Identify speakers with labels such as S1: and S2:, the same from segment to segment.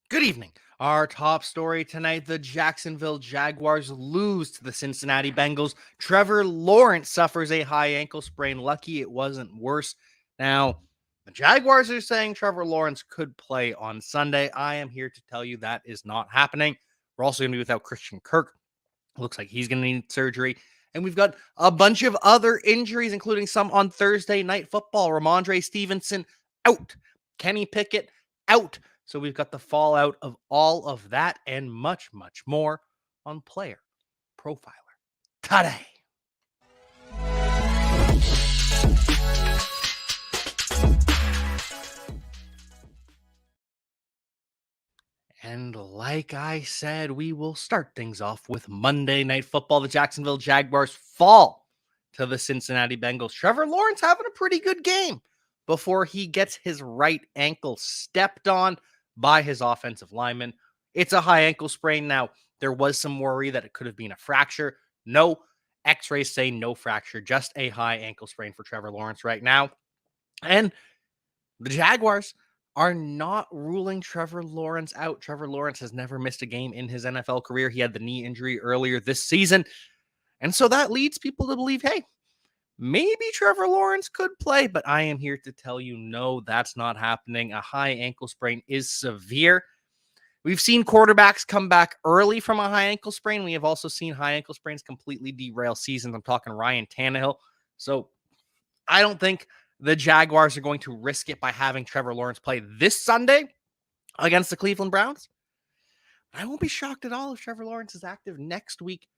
S1: Good evening. Our top story tonight, the Jacksonville Jaguars lose to the Cincinnati Bengals. Trevor Lawrence suffers a high ankle sprain. Lucky it wasn't worse. Now, the Jaguars are saying Trevor Lawrence could play on Sunday. I am here to tell you that is not happening. We're also going to be without Christian Kirk. Looks like he's going to need surgery. And we've got a bunch of other injuries, including some on Thursday Night Football. Rhamondre Stevenson out. Kenny Pickett out. So we've got the fallout of all of that and much, much more on Player Profiler today. And like I said, we will start things off with Monday Night Football. The Jacksonville Jaguars fall to the Cincinnati Bengals. Trevor Lawrence having a pretty good game before he gets his right ankle stepped on by his offensive lineman. It's a high ankle sprain. Now, there was some worry that it could have been a fracture. No, x-rays say no fracture, just a high ankle sprain for Trevor Lawrence right now. And the Jaguars are not ruling Trevor Lawrence out. Trevor Lawrence has never missed a game in his NFL career. He had the knee injury earlier this season. And so that leads people to believe, hey, maybe Trevor Lawrence could play, but I am here to tell you, no, that's not happening. A high ankle sprain is severe. We've seen quarterbacks come back early from a high ankle sprain. We have also seen high ankle sprains completely derail seasons. I'm talking Ryan Tannehill. So I don't think the Jaguars are going to risk it by having Trevor Lawrence play this Sunday against the Cleveland Browns. I won't be shocked at all if Trevor Lawrence is active next week.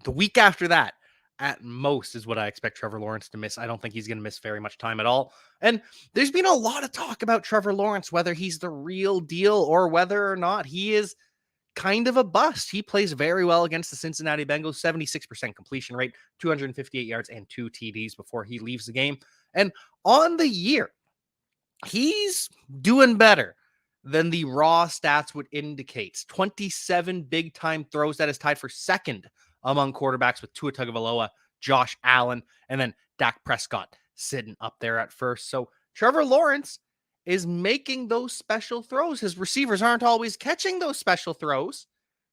S1: The week after that, at most, is what I expect Trevor Lawrence to miss. I don't think he's going to miss very much time at all. And there's been a lot of talk about Trevor Lawrence, whether he's the real deal or whether or not he is kind of a bust. He plays very well against the Cincinnati Bengals, 76% completion rate, 258 yards and 2 TDs before he leaves the game. And on the year, he's doing better than the raw stats would indicate. 27 big-time throws. That is tied for second among quarterbacks with Tua Tagovailoa, Josh Allen, and then Dak Prescott sitting up there at first. So Trevor Lawrence is making those special throws. His receivers aren't always catching those special throws.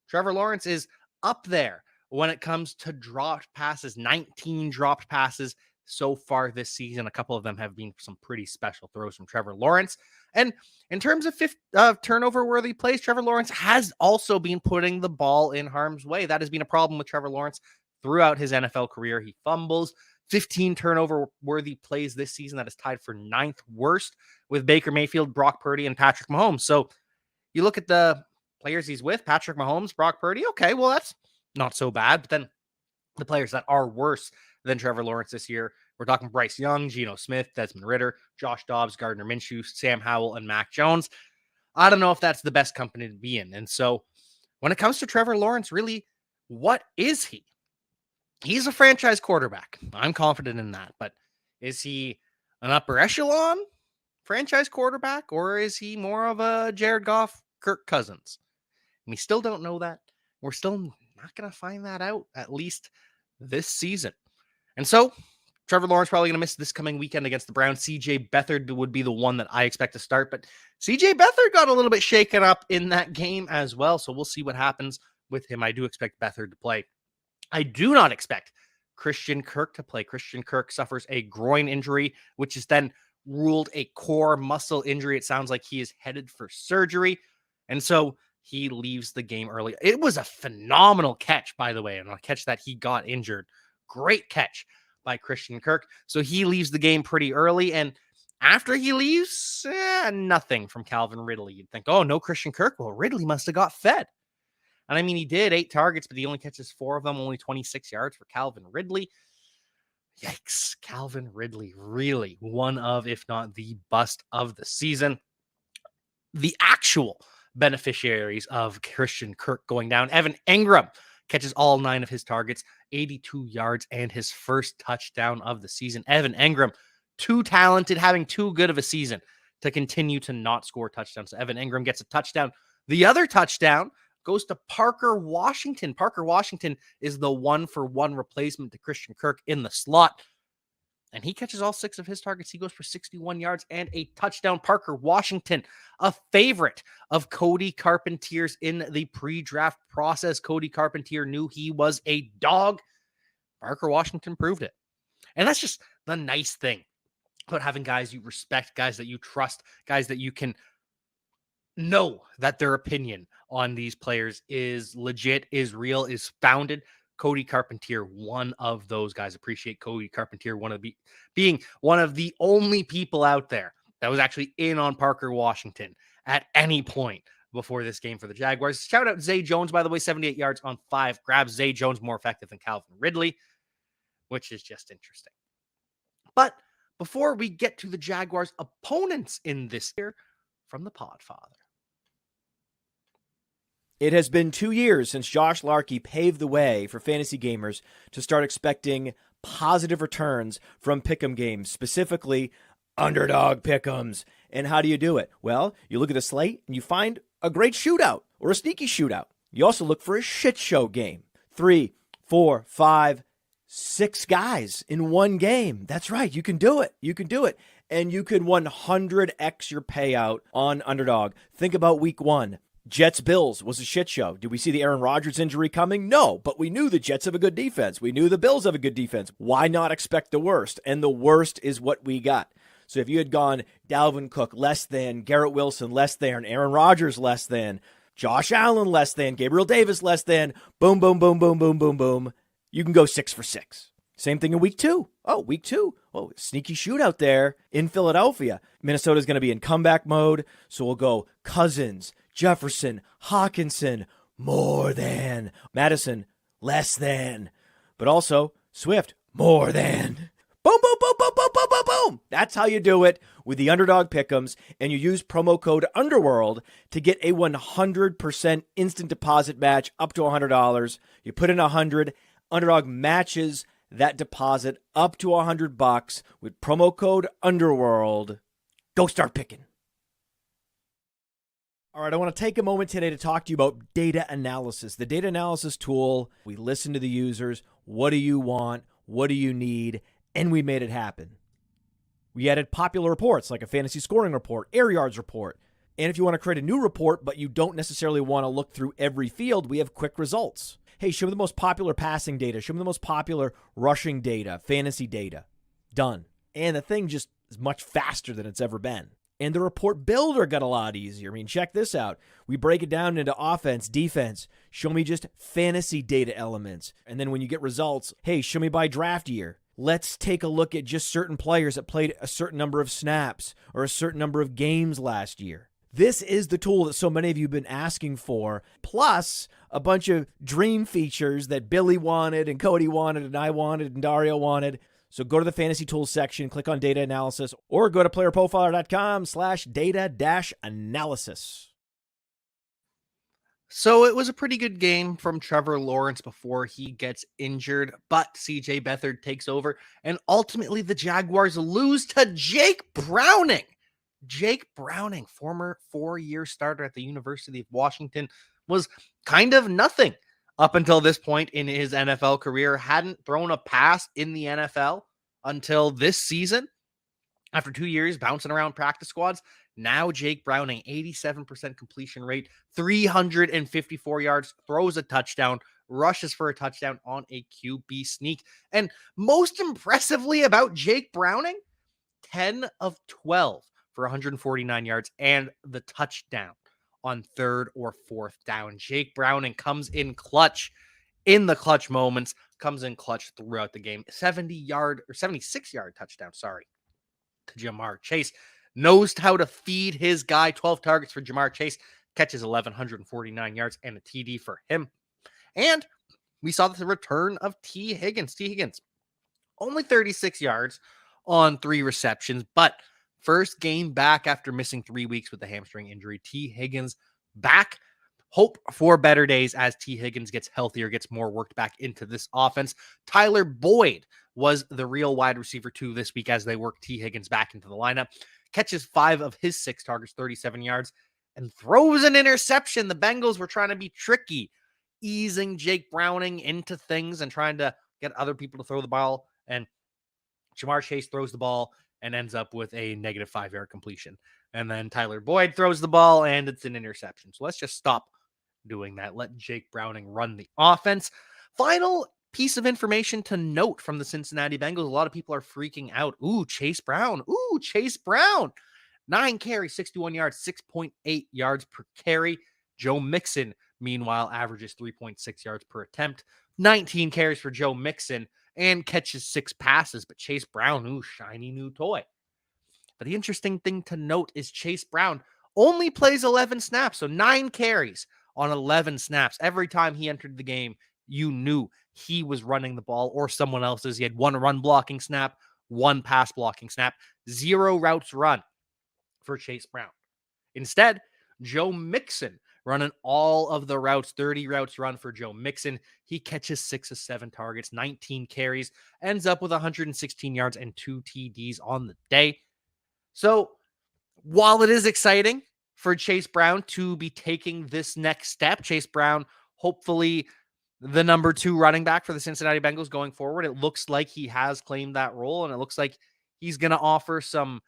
S1: Trevor Lawrence is up there when it comes to dropped passes, 19 dropped passes so far this season. A couple of them have been some pretty special throws from Trevor Lawrence. And in terms of turnover-worthy plays, Trevor Lawrence has also been putting the ball in harm's way. That has been a problem with Trevor Lawrence throughout his NFL career. He fumbles, 15 turnover-worthy plays this season. That is tied for 9th worst with Baker Mayfield, Brock Purdy, and Patrick Mahomes. So you look at the players he's with, Patrick Mahomes, Brock Purdy, okay, well, that's not so bad. But then the players that are worse than Trevor Lawrence this year, we're talking Bryce Young, Geno Smith, Desmond Ridder, Josh Dobbs, Gardner Minshew, Sam Howell, and Mac Jones. I don't know if that's the best company to be in. And so when it comes to Trevor Lawrence, really, what is he? He's a franchise quarterback. I'm confident in that. But is he an upper echelon franchise quarterback, or is he more of a Jared Goff, Kirk Cousins? And we still don't know that. We're still not going to find that out, at least this season. And so Trevor Lawrence probably going to miss this coming weekend against the Browns. CJ Beathard would be the one that I expect to start, but CJ Beathard got a little bit shaken up in that game as well, so we'll see what happens with him. I do expect Beathard to play. I do not expect Christian Kirk to play. Christian Kirk suffers a groin injury, which is then ruled a core muscle injury. It sounds like he is headed for surgery, and so he leaves the game early. It was a phenomenal catch, by the way, and a catch that he got injured. Great catch by Christian Kirk. So he leaves the game pretty early. And after he leaves, nothing from Calvin Ridley. You'd think, oh, no Christian Kirk. Well, Ridley must have got fed. And I mean, he did 8 targets, but he only catches 4 of them, only 26 yards for Calvin Ridley. Yikes. Calvin Ridley, really one of, if not the bust of the season. The actual beneficiaries of Christian Kirk going down, Evan Engram catches all 9 of his targets, 82 yards, and his first touchdown of the season. Evan Engram, too talented, having too good of a season to continue to not score touchdowns. So Evan Engram gets a touchdown. The other touchdown goes to Parker Washington. Parker Washington is the 1-for-1 replacement to Christian Kirk in the slot. and he catches all 6 of his targets. He goes for 61 yards and a touchdown. Parker Washington, a favorite of Cody Carpenter's in the pre-draft process. Cody Carpenter knew he was a dog. Parker Washington proved it. And that's just the nice thing about having guys you respect, guys that you trust, guys that you can know that their opinion on these players is legit, is real, is founded. Cody Carpenter, one of those guys. Appreciate Cody Carpenter, being one of the only people out there that was actually in on Parker Washington at any point before this game for the Jaguars. Shout out Zay Jones, by the way, 78 yards on 5 grabs. Zay Jones more effective than Calvin Ridley, which is just interesting. But before we get to the Jaguars' opponents in this year, from the Podfather.
S2: It has been 2 years since Josh Larkey paved the way for fantasy gamers to start expecting positive returns from pick'em games, specifically underdog pick'ems. And how do you do it? Well, you look at the slate and you find a great shootout or a sneaky shootout. You also look for a shit show game. 3, 4, 5, 6 guys in one game. That's right. You can do it. You can do it. And you can 100x your payout on underdog. Think about week 1. Jets-Bills was a shit show. Did we see the Aaron Rodgers injury coming? No, but we knew the Jets have a good defense. We knew the Bills have a good defense. Why not expect the worst? And the worst is what we got. So if you had gone Dalvin Cook less than, Garrett Wilson less than, Aaron Rodgers less than, Josh Allen less than, Gabriel Davis less than, boom, boom, boom, boom, boom, boom, boom, you can go 6 for 6. Same thing in week 2. Week 2. Sneaky shootout there in Philadelphia. Minnesota's going to be in comeback mode, so we'll go Cousins, Jefferson, Hawkinson, more than. Madison, less than. But also, Swift, more than. Boom, boom, boom, boom, boom, boom, boom, boom. That's how you do it with the underdog pick'ems, and you use promo code UNDERWORLD to get a 100% instant deposit match up to $100. You put in $100, underdog matches that deposit up to $100 with promo code UNDERWORLD. Go start picking. All right, I want to take a moment today to talk to you about data analysis. The data analysis tool, we listen to the users. What do you want? What do you need? And we made it happen. We added popular reports like a fantasy scoring report, air yards report. And if you want to create a new report, but you don't necessarily want to look through every field, we have quick results. Hey, show me the most popular passing data. Show me the most popular rushing data, fantasy data. Done. And the thing just is much faster than it's ever been. And the report builder got a lot easier. I mean, check this out. We break it down into offense, defense. Show me just fantasy data elements. And then when you get results, hey, show me by draft year. Let's take a look at just certain players that played a certain number of snaps or a certain number of games last year. This is the tool that so many of you have been asking for, plus a bunch of dream features that Billy wanted and Cody wanted and I wanted and Dario wanted. So go to the fantasy tools section, click on data analysis, or go to playerprofiler.com/data-analysis.
S1: So it was a pretty good game from Trevor Lawrence before he gets injured, but CJ Beathard takes over, and ultimately the Jaguars lose to Jake Browning. Jake Browning, former 4-year starter at the University of Washington, was kind of nothing up until this point in his NFL career. Hadn't thrown a pass in the NFL until this season. After 2 years bouncing around practice squads, now Jake Browning, 87% completion rate, 354 yards, throws a touchdown, rushes for a touchdown on a QB sneak. And most impressively about Jake Browning, 10 of 12 for 149 yards and the touchdown on 3rd or 4th down. Jake Browning comes in clutch in the clutch moments, comes in clutch throughout the game. 76-yard touchdown, to Jamar Chase. Knows how to feed his guy. 12 targets for Jamar Chase, catches 1,149 yards and a TD for him. And we saw the return of T. Higgins. T. Higgins, only 36 yards on 3 receptions, but first game back after missing 3 weeks with the hamstring injury. T. Higgins back. Hope for better days as T. Higgins gets healthier, gets more worked back into this offense. Tyler Boyd was the real wide receiver 2 this week as they work T. Higgins back into the lineup. Catches 5 of his 6 targets, 37 yards, and throws an interception. The Bengals were trying to be tricky, easing Jake Browning into things and trying to get other people to throw the ball. And Ja'Marr Chase throws the ball and ends up with a negative 5-yard completion. And then Tyler Boyd throws the ball and it's an interception. So let's just stop doing that. Let Jake Browning run the offense. Final piece of information to note from the Cincinnati Bengals. A lot of people are freaking out. Chase Brown. 9 carries, 61 yards, 6.8 yards per carry. Joe Mixon, meanwhile, averages 3.6 yards per attempt. 19 carries for Joe Mixon and catches 6 passes. But Chase Brown, shiny new toy. But the interesting thing to note is Chase Brown only plays 11 snaps, so 9 carries on 11 snaps. Every time he entered the game, you knew he was running the ball or someone else's. He had 1 run blocking snap, 1 pass blocking snap, 0 routes run for Chase Brown. Instead, Joe Mixon running all of the routes, 30 routes run for Joe Mixon. He catches 6 of 7 targets, 19 carries, ends up with 116 yards and 2 TDs on the day. So while it is exciting for Chase Brown to be taking this next step, Chase Brown, hopefully the number 2 running back for the Cincinnati Bengals going forward, it looks like he has claimed that role, and it looks like he's going to offer some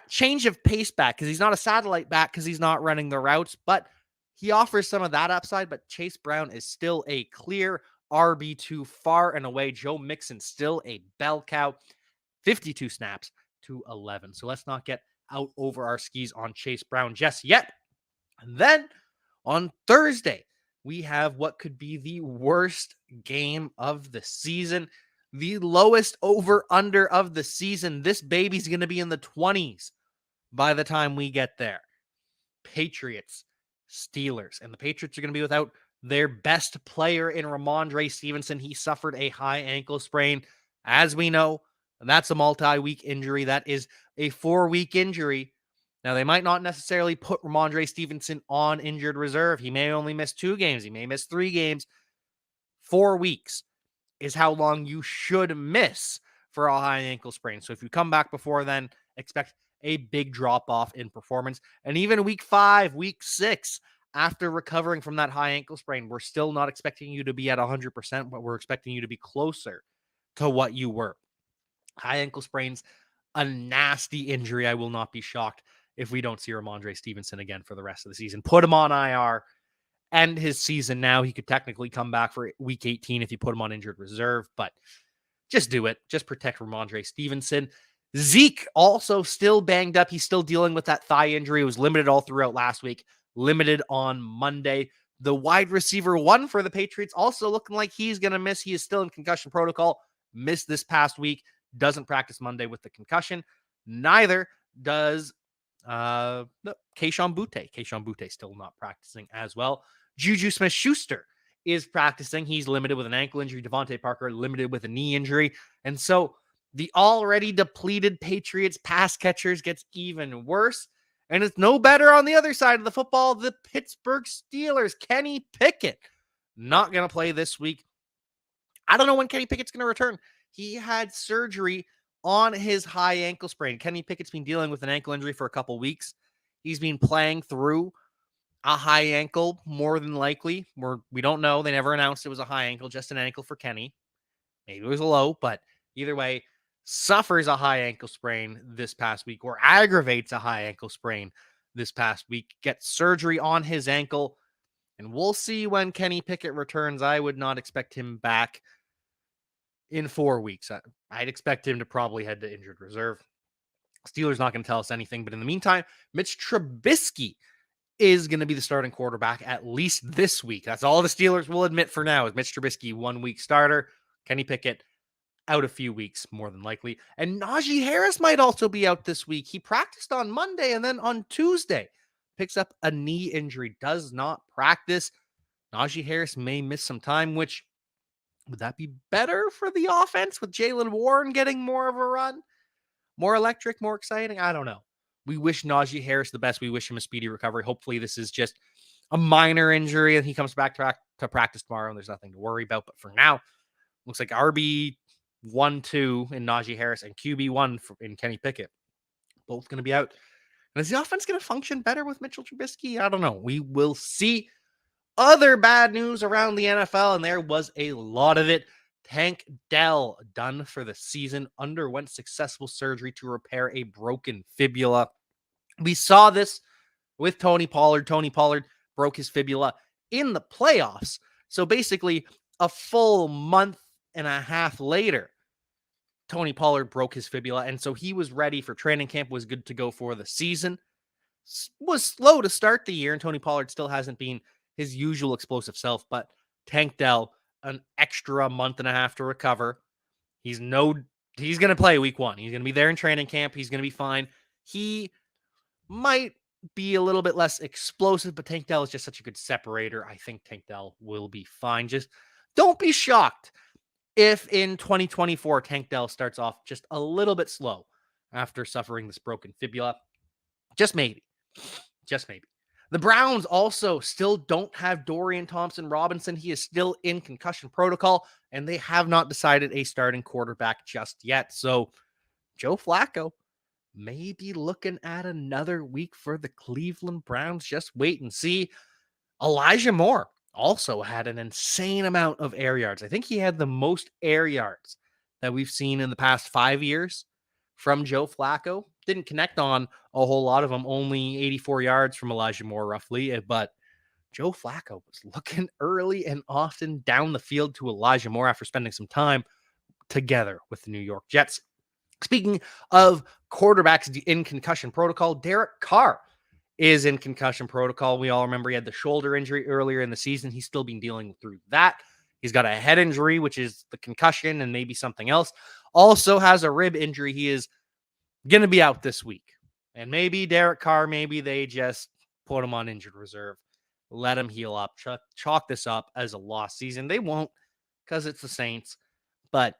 S1: change of pace back because he's not a satellite back because he's not running the routes, but he offers some of that upside. But Chase Brown is still a clear RB2 far and away. Joe Mixon still a bell cow, 52 snaps to 11. So let's not get out over our skis on Chase Brown just yet. And then on Thursday, we have what could be the worst game of the season, the lowest over-under of the season. This baby's going to be in the 20s by the time we get there. Patriots, Steelers. And the Patriots are going to be without their best player in Rhamondre Stevenson. He suffered a high ankle sprain. As we know, that's a multi-week injury. That is a 4-week injury. Now, they might not necessarily put Rhamondre Stevenson on injured reserve. He may only miss 2 games. He may miss 3 games. 4 weeks is how long you should miss for a high ankle sprain. So if you come back before then, expect a big drop-off in performance. And even week 5, week 6, after recovering from that high ankle sprain, we're still not expecting you to be at 100%, but we're expecting you to be closer to what you were. High ankle sprains, a nasty injury. I will not be shocked if we don't see Rhamondre Stevenson again for the rest of the season. Put him on IR, end his season now. He could technically come back for week 18 if you put him on injured reserve, but just do it. Just protect Rhamondre Stevenson. Zeke also still banged up. He's still dealing with that thigh injury. It was limited all throughout last week, limited on Monday. The wide receiver 1 for the Patriots also looking like he's going to miss. He is still in concussion protocol. Missed this past week. Doesn't practice Monday with the concussion. Neither does Kayshon Boutte. Kayshon Boutte still not practicing as well. Juju Smith-Schuster is practicing. He's limited with an ankle injury. Devontae Parker limited with a knee injury. And so the already depleted Patriots pass catchers gets even worse. And it's no better on the other side of the football. The Pittsburgh Steelers, Kenny Pickett, not going to play this week. I don't know when Kenny Pickett's going to return. He had surgery on his high ankle sprain. Kenny Pickett's been dealing with an ankle injury for a couple weeks. He's been playing through a high ankle, more than likely. We don't know. They never announced it was a high ankle, just an ankle for Kenny. Maybe it was a low, but either way, suffers a high ankle sprain this past week or aggravates a high ankle sprain this past week, gets surgery on his ankle, and we'll see when Kenny Pickett returns. I would not expect him back in 4 weeks. I'd expect him to probably head to injured reserve. Steelers not going to tell us anything, but in the meantime, Mitch Trubisky is going to be the starting quarterback at least this week. That's all the Steelers will admit for now is Mitch Trubisky, 1 week starter. Kenny Pickett out a few weeks, more than likely. And Najee Harris might also be out this week. He practiced on Monday and then on Tuesday picks up a knee injury, does not practice. Najee Harris may miss some time, which would that be better for the offense with Jaylen Warren getting more of a run? More electric, more exciting? I don't know. We wish Najee Harris the best. We wish him a speedy recovery. Hopefully this is just a minor injury and he comes back to practice tomorrow and there's nothing to worry about. But for now, looks like RB 1-2 in Najee Harris and QB1 in Kenny Pickett. Both going to be out. And is the offense going to function better with Mitchell Trubisky? I don't know. We will see. Other bad news around the NFL, and there was a lot of it. Tank Dell, done for the season, underwent successful surgery to repair a broken fibula. We saw this with Tony Pollard. Tony Pollard broke his fibula in the playoffs. So basically, a full month and a half later, Tony Pollard broke his fibula. And so he was ready for training camp, was good to go for the season. Was slow to start the year, and Tony Pollard still hasn't been his usual explosive self. But Tank Dell, an extra month and a half to recover. He's going to play week 1. He's going to be there in training camp. He's going to be fine. He might be a little bit less explosive, but Tank Dell is just such a good separator. I think Tank Dell will be fine. Just don't be shocked if in 2024 Tank Dell starts off just a little bit slow after suffering this broken fibula. Just maybe. Just maybe. The Browns also still don't have Dorian Thompson-Robinson. He is still in concussion protocol, and they have not decided a starting quarterback just yet. So Joe Flacco may be looking at another week for the Cleveland Browns. Just wait and see. Elijah Moore also had an insane amount of air yards. I think he had the most air yards that we've seen in the past 5 years from Joe Flacco. Didn't connect on a whole lot of them, only 84 yards from Elijah Moore roughly, but Joe Flacco was looking early and often down the field to Elijah Moore after spending some time together with the New York Jets. Speaking of quarterbacks in concussion protocol, Derek Carr is in concussion protocol. We all remember he had the shoulder injury earlier in the season. He's still been dealing through that. He's got a head injury, which is the concussion and maybe something else. Also has a rib injury. He is going to be out this week. And maybe Derek Carr, maybe they just put him on injured reserve. Let him heal up. Chalk this up as a lost season. They won't because it's the Saints. But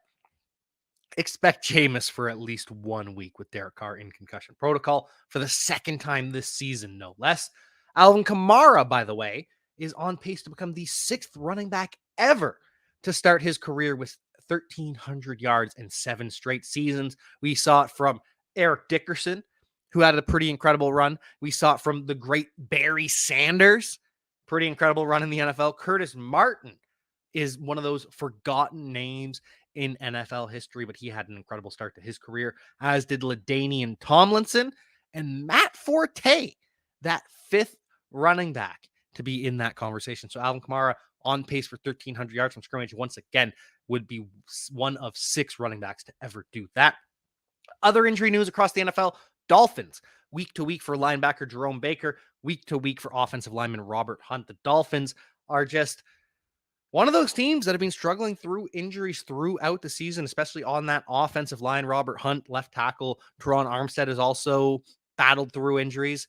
S1: expect Jameis for at least 1 week with Derek Carr in concussion protocol for the second time this season, no less. Alvin Kamara, by the way, is on pace to become the 6th running back ever to start his career with 1,300 yards in 7 straight seasons. We saw it from Eric Dickerson, who had a pretty incredible run. We saw it from the great Barry Sanders, pretty incredible run in the NFL. Curtis Martin is one of those forgotten names in NFL history, but he had an incredible start to his career, as did LaDainian Tomlinson and Matt Forte, that 5th running back to be in that conversation. So Alvin Kamara on pace for 1,300 yards from scrimmage once again would be one of 6 running backs to ever do that. Other injury news across the NFL, Dolphins, week to week for linebacker Jerome Baker, week to week for offensive lineman Robert Hunt. The Dolphins are just one of those teams that have been struggling through injuries throughout the season, especially on that offensive line. Robert Hunt, left tackle. Teron Armstead has also battled through injuries.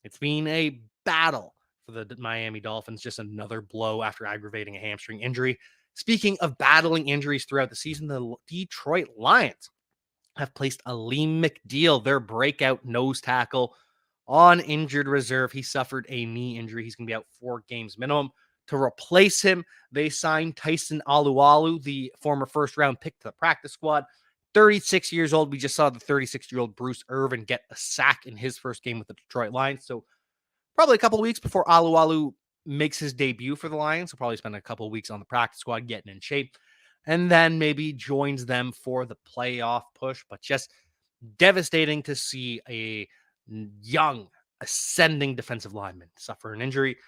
S1: It's been a battle for the Miami Dolphins, just another blow after aggravating a hamstring injury. Speaking of battling injuries throughout the season, the Detroit Lions have placed Aleem McNeill, their breakout nose tackle, on injured reserve. He suffered a knee injury. He's going to be out 4 games minimum. To replace him, they signed Tyson Alualu, the former first-round pick, to the practice squad. 36 years old. We just saw the 36-year-old Bruce Irvin get a sack in his first game with the Detroit Lions. So probably a couple weeks before Alualu makes his debut for the Lions. He'll probably spend a couple weeks on the practice squad getting in shape, and then maybe joins them for the playoff push. But just devastating to see a young, ascending defensive lineman suffer an injury.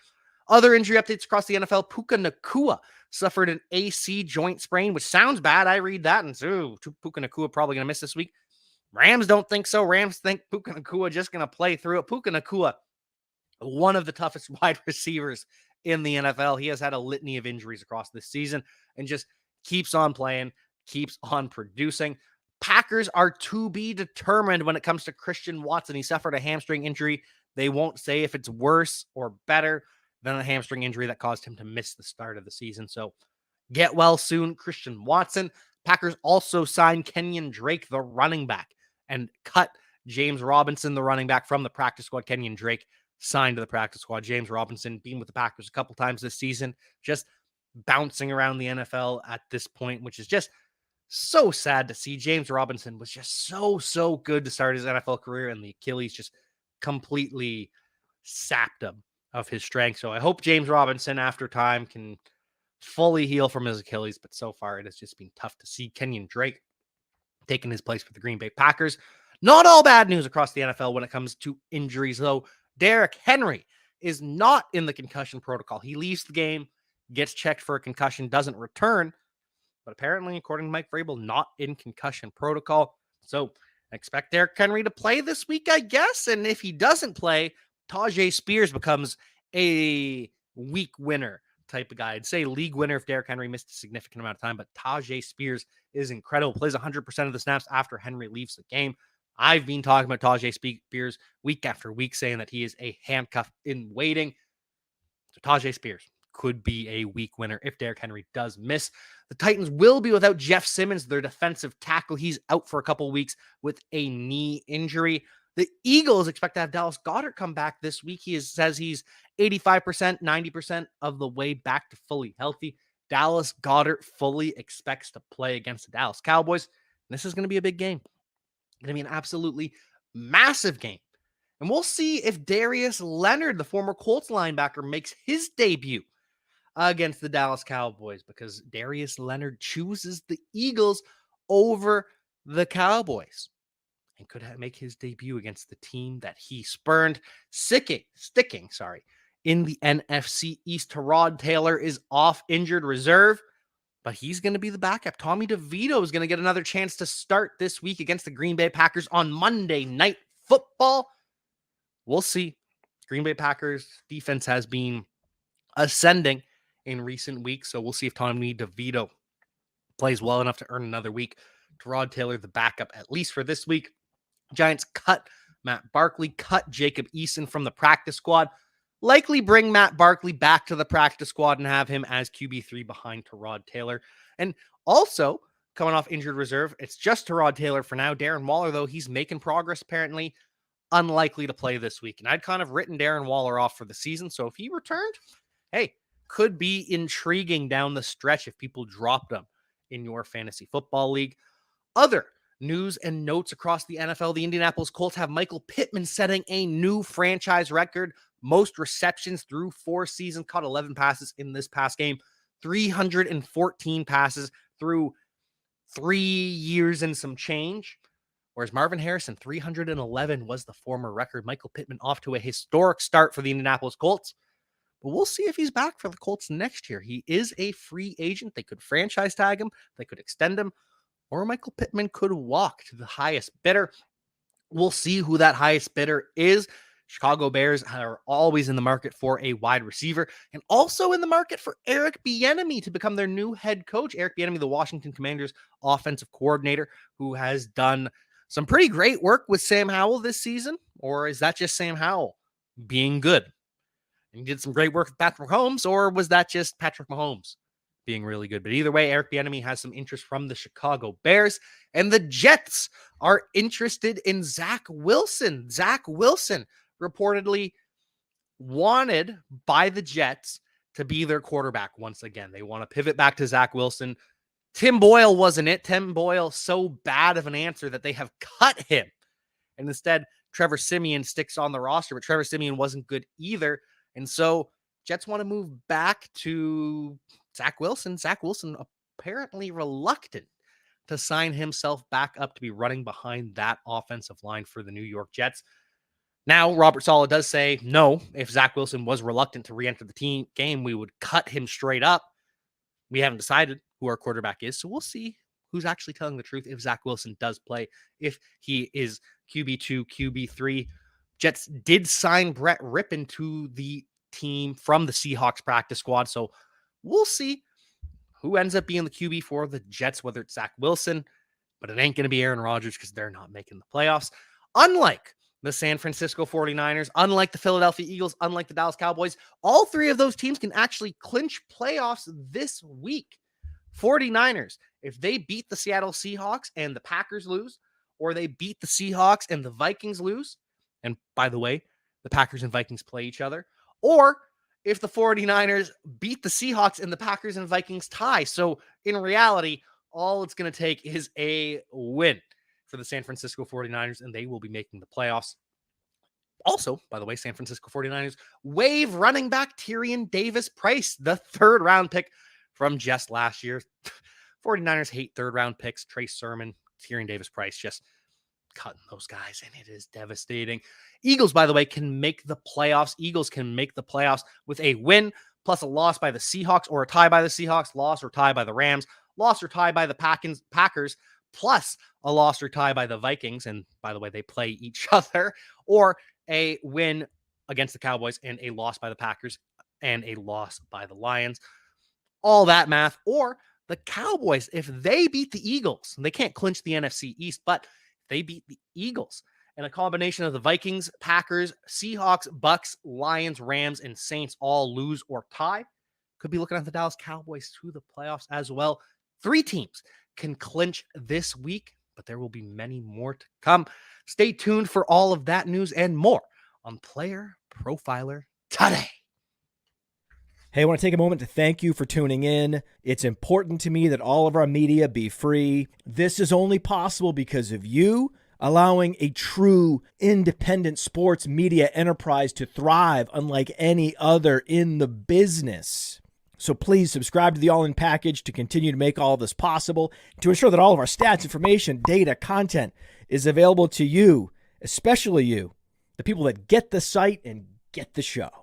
S1: Other injury updates across the NFL, Puka Nacua suffered an AC joint sprain, which sounds bad. I read that and say, ooh, Puka Nacua probably going to miss this week. Rams don't think so. Rams think Puka Nacua just going to play through it. Puka Nacua, one of the toughest wide receivers in the NFL. He has had a litany of injuries across this season and just keeps on playing, keeps on producing. Packers are to be determined when it comes to Christian Watson. He suffered a hamstring injury. They won't say if it's worse or better than a hamstring injury that caused him to miss the start of the season. So get well soon, Christian Watson. Packers also signed Kenyon Drake, the running back, and cut James Robinson, the running back, from the practice squad. Kenyon Drake signed to the practice squad. James Robinson been with the Packers a couple times this season, just bouncing around the NFL at this point, which is just so sad to see. James Robinson was just so good to start his NFL career, and the Achilles just completely sapped him of his strength. So I hope James Robinson, after time, can fully heal from his Achilles, but so far it has just been tough to see. Kenyon Drake taking his place for the Green Bay Packers. Not all bad news across the NFL when it comes to injuries, though. Derrick Henry is not in the concussion protocol. He leaves the game, gets checked for a concussion, doesn't return, but apparently, according to Mike Vrabel, not in concussion protocol. So expect Derrick Henry to play this week, I guess. And if he doesn't play, Tajay Spears becomes a week winner type of guy. I'd say league winner if Derrick Henry missed a significant amount of time, but Tajay Spears is incredible. Plays 100% of the snaps after Henry leaves the game. I've been talking about Tajay Spears week after week, saying that he is a handcuff in waiting. So Tajay Spears could be a week winner if Derrick Henry does miss. The Titans will be without Jeff Simmons, their defensive tackle. He's out for a couple of weeks with a knee injury. The Eagles expect to have Dallas Goedert come back this week. Says he's 85%, 90% of the way back to fully healthy. Dallas Goedert fully expects to play against the Dallas Cowboys. This is going to be a big game. Going to be an absolutely massive game. And we'll see if Darius Leonard, the former Colts linebacker, makes his debut against the Dallas Cowboys, because Darius Leonard chooses the Eagles over the Cowboys and could make his debut against the team that he spurned. Sticking, in the NFC East. Tyrod Taylor is off injured reserve, but he's going to be the backup. Tommy DeVito is going to get another chance to start this week against the Green Bay Packers on Monday Night Football. We'll see. Green Bay Packers defense has been ascending in recent weeks, so we'll see if Tommy DeVito plays well enough to earn another week. Tyrod Taylor, the backup, at least for this week. Giants cut Matt Barkley, cut Jacob Eason from the practice squad. Likely bring Matt Barkley back to the practice squad and have him as QB3 behind Tyrod Taylor. And also, coming off injured reserve, it's just Tyrod Taylor for now. Darren Waller, though, he's making progress apparently. Unlikely to play this week. And I'd kind of written Darren Waller off for the season. So if he returned, hey, could be intriguing down the stretch if people dropped him in your fantasy football league. Other news and notes across the NFL. The Indianapolis Colts have Michael Pittman setting a new franchise record. Most receptions through 4 seasons, caught 11 passes in this past game. 314 passes through 3 years and some change. Whereas Marvin Harrison, 311 was the former record. Michael Pittman off to a historic start for the Indianapolis Colts. But we'll see if he's back for the Colts next year. He is a free agent. They could franchise tag him. They could extend him. Or Michael Pittman could walk to the highest bidder. We'll see who that highest bidder is. Chicago Bears are always in the market for a wide receiver and also in the market for Eric Bieniemy to become their new head coach. Eric Bieniemy, the Washington Commanders offensive coordinator, who has done some pretty great work with Sam Howell this season. Or is that just Sam Howell being good? And he did some great work with Patrick Mahomes, or was that just Patrick Mahomes being really good? But either way, Eric Bieniemy has some interest from the Chicago Bears, and the Jets are interested in Zach Wilson. Zach Wilson reportedly wanted by the Jets to be their quarterback once again. They want to pivot back to Zach Wilson. Tim Boyle wasn't it. Tim Boyle, so bad of an answer that they have cut him. And instead, Trevor Siemian sticks on the roster, but Trevor Siemian wasn't good either. And so Jets want to move back to Zach Wilson. Zach Wilson apparently reluctant to sign himself back up to be running behind that offensive line for the New York Jets. Now, Robert Saleh does say, no, if Zach Wilson was reluctant to re-enter the team game, we would cut him straight up. We haven't decided who our quarterback is, so we'll see who's actually telling the truth if Zach Wilson does play, if he is QB2, QB3. Jets did sign Brett Rippon to the team from the Seahawks practice squad, so we'll see who ends up being the QB for the Jets, whether it's Zach Wilson, but it ain't going to be Aaron Rodgers because they're not making the playoffs. Unlike the San Francisco 49ers, unlike the Philadelphia Eagles, unlike the Dallas Cowboys, all 3 of those teams can actually clinch playoffs this week. 49ers, if they beat the Seattle Seahawks and the Packers lose, or they beat the Seahawks and the Vikings lose, and by the way, the Packers and Vikings play each other, or if the 49ers beat the Seahawks and the Packers and Vikings tie. So in reality, all it's going to take is a win for the San Francisco 49ers, and they will be making the playoffs. Also, by the way, San Francisco 49ers waive running back Tyrion Davis-Price, the 3rd round pick from just last year. 49ers hate third-round picks. Trace Sermon, Tyrion Davis-Price, just cutting those guys, and it is devastating. Eagles, by the way, can make the playoffs. Eagles can make the playoffs with a win plus a loss by the Seahawks or a tie by the Seahawks, loss or tie by the Rams, loss or tie by the Packers, plus a loss or tie by the Vikings. And by the way, they play each other, or a win against the Cowboys and a loss by the Packers and a loss by the Lions. All that math. Or the Cowboys, if they beat the Eagles, they can't clinch the NFC East, but they beat the Eagles. And a combination of the Vikings, Packers, Seahawks, Bucks, Lions, Rams, and Saints all lose or tie. Could be looking at the Dallas Cowboys to the playoffs as well. 3 teams can clinch this week, but there will be many more to come. Stay tuned for all of that news and more on Player Profiler today.
S2: Hey, I want to take a moment to thank you for tuning in. It's important to me that all of our media be free. This is only possible because of you allowing a true independent sports media enterprise to thrive unlike any other in the business. So please subscribe to the All In Package to continue to make all of this possible, to ensure that all of our stats, information, data, content is available to you, especially you, the people that get the site and get the show.